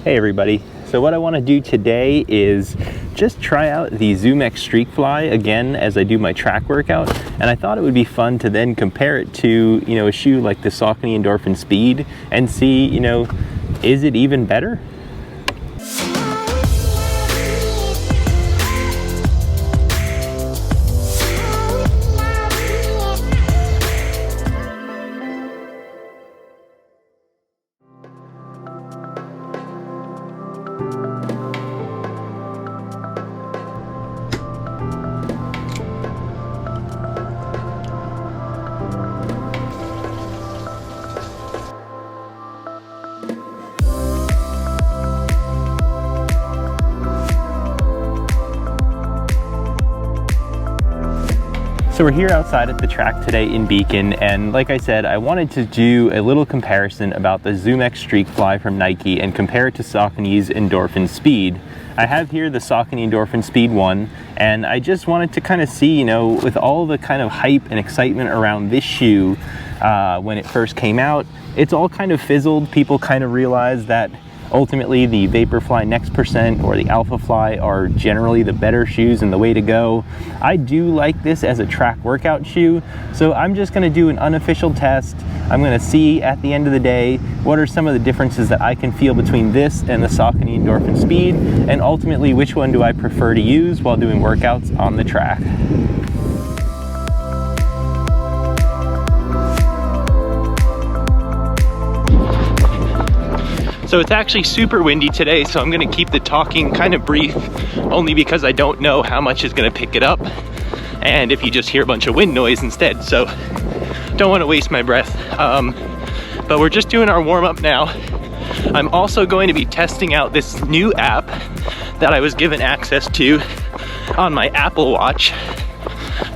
Hey everybody, so what I want to do today is just try out the ZoomX Streakfly again as I do my track workout, and I thought it would be fun to then compare it to, a shoe like the Saucony Endorphin Speed and see, is it even better? So we're here outside at the track today in Beacon, and like I said, I wanted to do a little comparison about the ZoomX Streakfly from Nike and compare it to Saucony's Endorphin Speed. I have here the Saucony Endorphin Speed 1, and I just wanted to kind of see, with all the kind of hype and excitement around this shoe when it first came out, it's all kind of fizzled. People kind of realized that ultimately the Vaporfly Next Percent or the Alphafly are generally the better shoes and the way to go. I do like this as a track workout shoe, so I'm just going to do an unofficial test. I'm going to see at the end of the day what are some of the differences that I can feel between this and the Saucony Endorphin Speed, and ultimately which one do I prefer to use while doing workouts on the track. So it's actually super windy today, so I'm gonna keep the talking kind of brief, only because I don't know how much is gonna pick it up, and if you just hear a bunch of wind noise instead, so don't wanna waste my breath. But we're just doing our warm up now. I'm also going to be testing out this new app that I was given access to on my Apple Watch.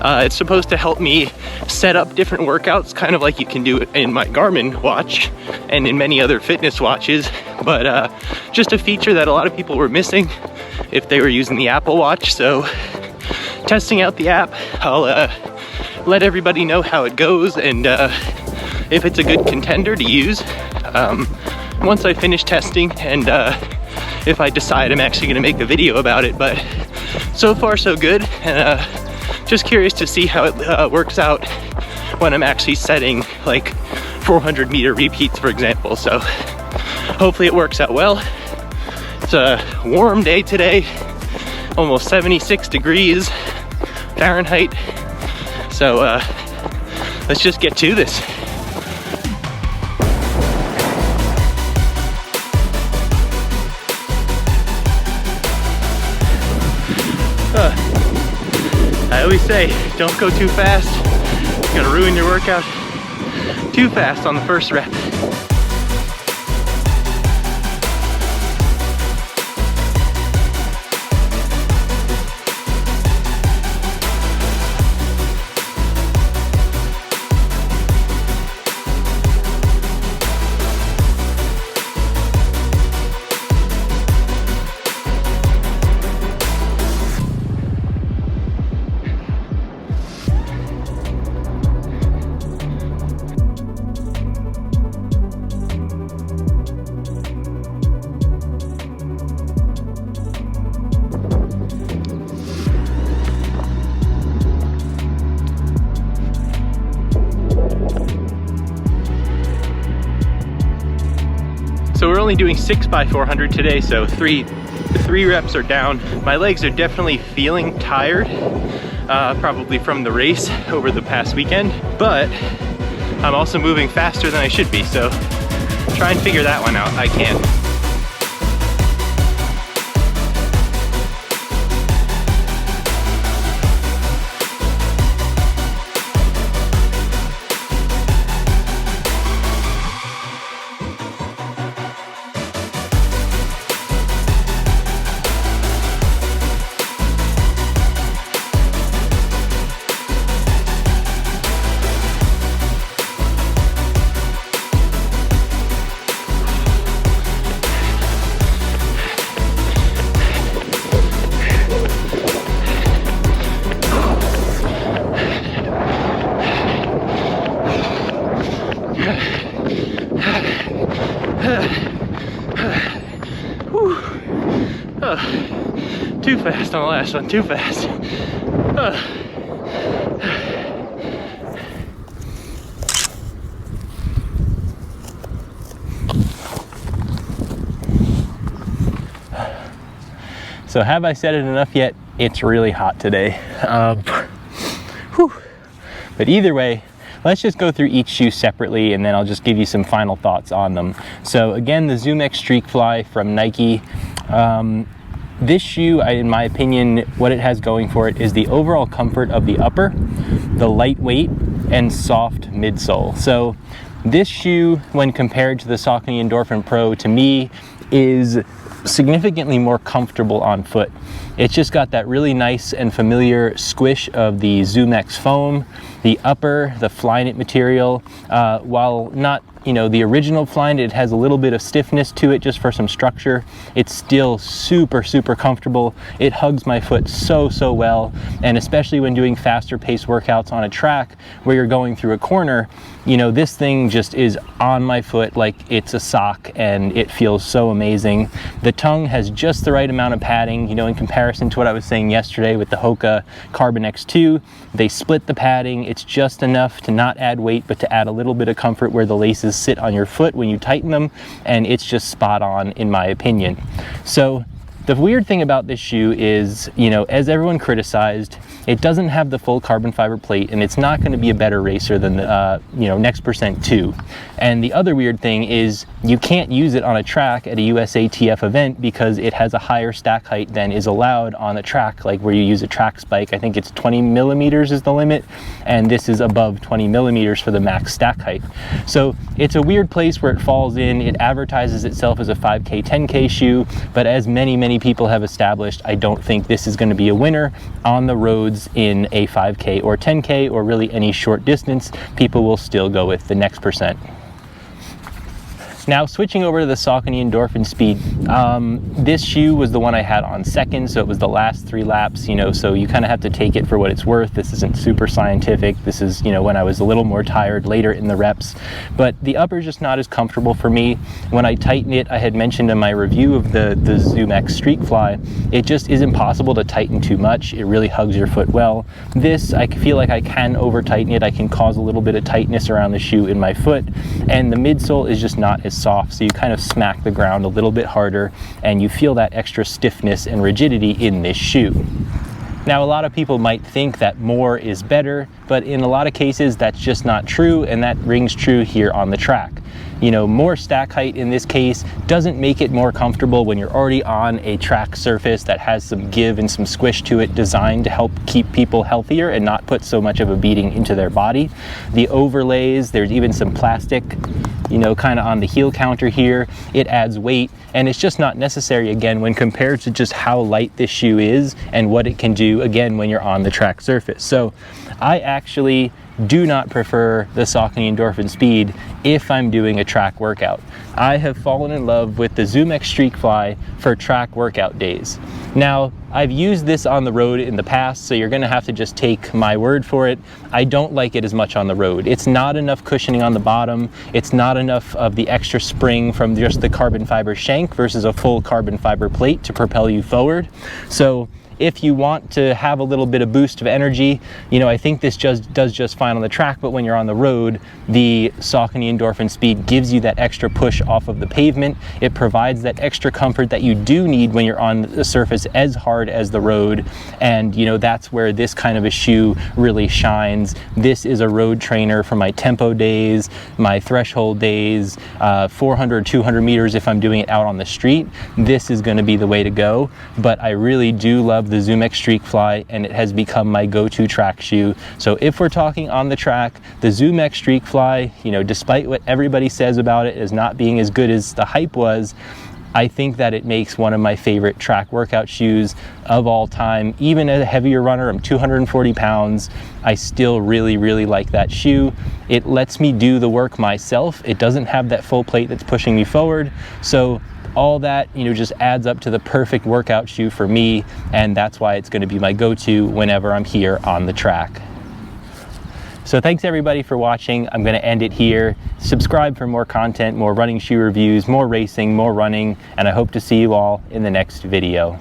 It's supposed to help me set up different workouts, kind of like you can do it in my Garmin watch and in many other fitness watches, but just a feature that a lot of people were missing if they were using the Apple Watch. So testing out the app, I'll let everybody know how it goes and if it's a good contender to use once I finish testing, and if I decide I'm actually gonna make a video about it. But so far so good, and just curious to see how it works out when I'm actually setting like 400 meter repeats, for example. So hopefully it works out well. It's a warm day today, almost 76 degrees Fahrenheit. So let's just get to this. I always say, don't go too fast. You're gonna ruin your workout. Too fast on the first rep. So we're only doing 6x400 today, so three reps are down. My legs are definitely feeling tired, probably from the race over the past weekend, but I'm also moving faster than I should be, so try and figure that one out. I can't. Too fast on the last one, too fast. So have I said it enough yet? It's really hot today. Whew. But either way, let's just go through each shoe separately and then I'll just give you some final thoughts on them. So again, the ZoomX Streakfly from Nike. This shoe, in my opinion, what it has going for it is the overall comfort of the upper, the lightweight and soft midsole. So this shoe, when compared to the Saucony Endorphin Pro, to me is significantly more comfortable on foot. It's just got that really nice and familiar squish of the ZoomX foam, the upper, the Flyknit material. While not, you know, the original Flyknit, it has a little bit of stiffness to it just for some structure. It's still super, super comfortable. It hugs my foot so, so well. And especially when doing faster paced workouts on a track where you're going through a corner, you know, this thing just is on my foot like it's a sock and it feels so amazing. The tongue has just the right amount of padding, you know, in comparison to what I was saying yesterday with the Hoka Carbon X2. They split the padding. It's just enough to not add weight, but to add a little bit of comfort where the laces sit on your foot when you tighten them. And it's just spot on in my opinion. So the weird thing about this shoe is, you know, as everyone criticized, it doesn't have the full carbon fiber plate and it's not going to be a better racer than the, you know, Next Percent 2. And the other weird thing is you can't use it on a track at a USATF event because it has a higher stack height than is allowed on a track, like where you use a track spike. I think it's 20 millimeters is the limit, and this is above 20 millimeters for the max stack height. So it's a weird place where it falls in. It advertises itself as a 5K, 10K shoe, but as many people have established, I don't think this is going to be a winner on the roads in a 5K or 10K or really any short distance. People will still go with the Next Percent. Now switching over to the Saucony Endorphin Speed, this shoe was the one I had on second, so it was the last 3 laps, you know, so you kind of have to take it for what it's worth. This isn't super scientific. This is, you know, when I was a little more tired later in the reps, but the upper is just not as comfortable for me. When I tighten it, I had mentioned in my review of the ZoomX Streakfly, it just is impossible to tighten too much. It really hugs your foot well. This, I feel like I can over tighten it. I can cause a little bit of tightness around the shoe in my foot, and the midsole is just not as soft, so you kind of smack the ground a little bit harder and you feel that extra stiffness and rigidity in this shoe. Now, a lot of people might think that more is better, but in a lot of cases that's just not true, and that rings true here on the track. You know, more stack height in this case doesn't make it more comfortable when you're already on a track surface that has some give and some squish to it, designed to help keep people healthier and not put so much of a beating into their body. The overlays, there's even some plastic, you know, kind of on the heel counter here. It adds weight, and it's just not necessary, again, when compared to just how light this shoe is and what it can do, again, when you're on the track surface. So I actually do not prefer the Saucony Endorphin Speed if I'm doing a track workout. I have fallen in love with the ZoomX Streakfly for track workout days. Now, I've used this on the road in the past, so you're gonna have to just take my word for it. I don't like it as much on the road. It's not enough cushioning on the bottom. It's not enough of the extra spring from just the carbon fiber shank versus a full carbon fiber plate to propel you forward. So if you want to have a little bit of boost of energy, you know, I think this does just fine on the track, but when you're on the road, the Saucony Endorphin Speed gives you that extra push off of the pavement. It provides that extra comfort that you do need when you're on the surface as hard as the road. And, you know, that's where this kind of a shoe really shines. This is a road trainer for my tempo days, my threshold days, 400, 200 meters if I'm doing it out on the street. This is going to be the way to go, but I really do love the ZoomX Streakfly, and it has become my go-to track shoe. So if we're talking on the track, the ZoomX Streakfly, you know, despite what everybody says about it as not being as good as the hype was, I think that it makes one of my favorite track workout shoes of all time. Even as a heavier runner, I'm 240 pounds, I still really, really like that shoe. It lets me do the work myself. It doesn't have that full plate that's pushing me forward. So all that, you know, just adds up to the perfect workout shoe for me, and that's why it's going to be my go-to whenever I'm here on the track. So thanks everybody for watching. I'm going to end it here. Subscribe for more content, more running shoe reviews, more racing, more running, and I hope to see you all in the next video.